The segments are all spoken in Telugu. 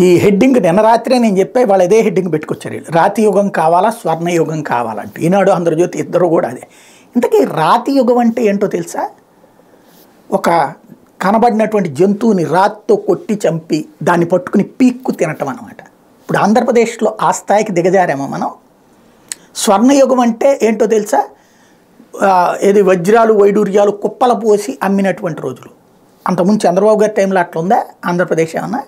ఈ హెడ్డింగ్ నిన్న రాత్రే నేను చెప్పే వాళ్ళు అదే హెడ్డింగ్ పెట్టుకొచ్చారు. రాతి యుగం కావాలా స్వర్ణయుగం కావాలంటే ఈనాడు ఆంధ్రజ్యోతి ఇద్దరు కూడా అదే. ఇంతకీ రాతి యుగం అంటే ఏంటో తెలుసా? ఒక కనబడినటువంటి జంతువుని రాతితో కొట్టి చంపి దాన్ని పట్టుకుని పీక్కు తినటం అనమాట. ఇప్పుడు ఆంధ్రప్రదేశ్లో ఆ స్థాయికి దిగజారేమో మనం. స్వర్ణయుగం అంటే ఏంటో తెలుసా? ఏది వజ్రాలు వైడూర్యాలు కుప్పల పోసి అమ్మినటువంటి రోజులు. అంతకుముందు చంద్రబాబు గారి టైంలో అట్లా ఉందా ఆంధ్రప్రదేశ్ ఏమన్నా?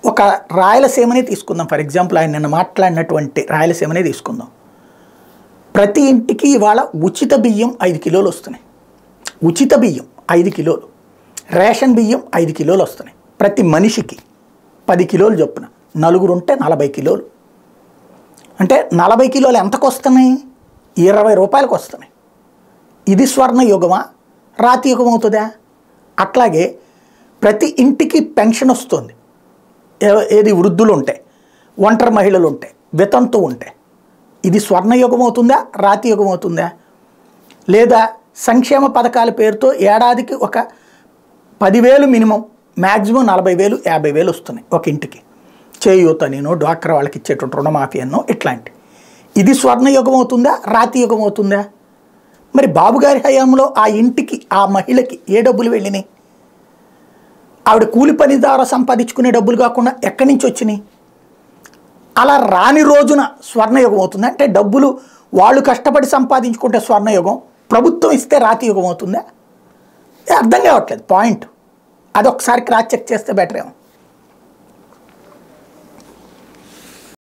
ఒక రాయలసీమనే తీసుకుందాం ఫర్ ఎగ్జాంపుల్, ఆయన నిన్న మాట్లాడినటువంటి రాయలసీమనే తీసుకుందాం. ప్రతి ఇంటికి ఇవాళ ఉచిత బియ్యం 5 కిలోలు వస్తున్నాయి. ఉచిత బియ్యం 5 కిలోలు, రేషన్ బియ్యం 5 కిలోలు వస్తున్నాయి. ప్రతి మనిషికి 10 కిలోలు చొప్పున, నలుగురు ఉంటే 40 కిలోలు. అంటే 40 కిలోలు ఎంతకు వస్తున్నాయి? 20 రూపాయలకు వస్తున్నాయి. ఇది స్వర్ణ యుగమా రాతి యుగం అవుతుందా? అట్లాగే ప్రతి ఇంటికి పెన్షన్ వస్తుంది. ఏది వృద్ధులు ఉంటాయి, ఒంటరి మహిళలు ఉంటాయి, వితంతు ఉంటాయి. ఇది స్వర్ణయుగం అవుతుందా రాతి యుగం అవుతుందా? లేదా సంక్షేమ పథకాల పేరుతో ఏడాదికి ఒక 10,000 మినిమం, మ్యాక్సిమం 40,000 50,000 వస్తున్నాయి ఒక ఇంటికి. చేయూత నేను డ్వాక్రా వాళ్ళకి ఇచ్చేటువంటి రుణమాఫీ అన్నో ఇట్లాంటి. ఇది స్వర్ణయుగం అవుతుందా రాతి యుగం అవుతుందా? మరి బాబు గారి హయాంలో ఆ ఇంటికి ఆ మహిళకి ఏ డబ్బులు వెళ్ళినాయి? ఆవిడ కూలి పని ద్వారా సంపాదించుకునే డబ్బులు కాకుండా ఎక్కడి నుంచి వచ్చినాయి? అలా రాని రోజున స్వర్ణయుగం అవుతుంది అంటే డబ్బులు వాళ్ళు కష్టపడి సంపాదించుకుంటే స్వర్ణయుగం, ప్రభుత్వం ఇస్తే రాతి యుగం అవుతుందా? అర్థం కావట్లేదు పాయింట్. అదొకసారి క్రాస్ చెక్ చేస్తే బెటర్ ఏమో.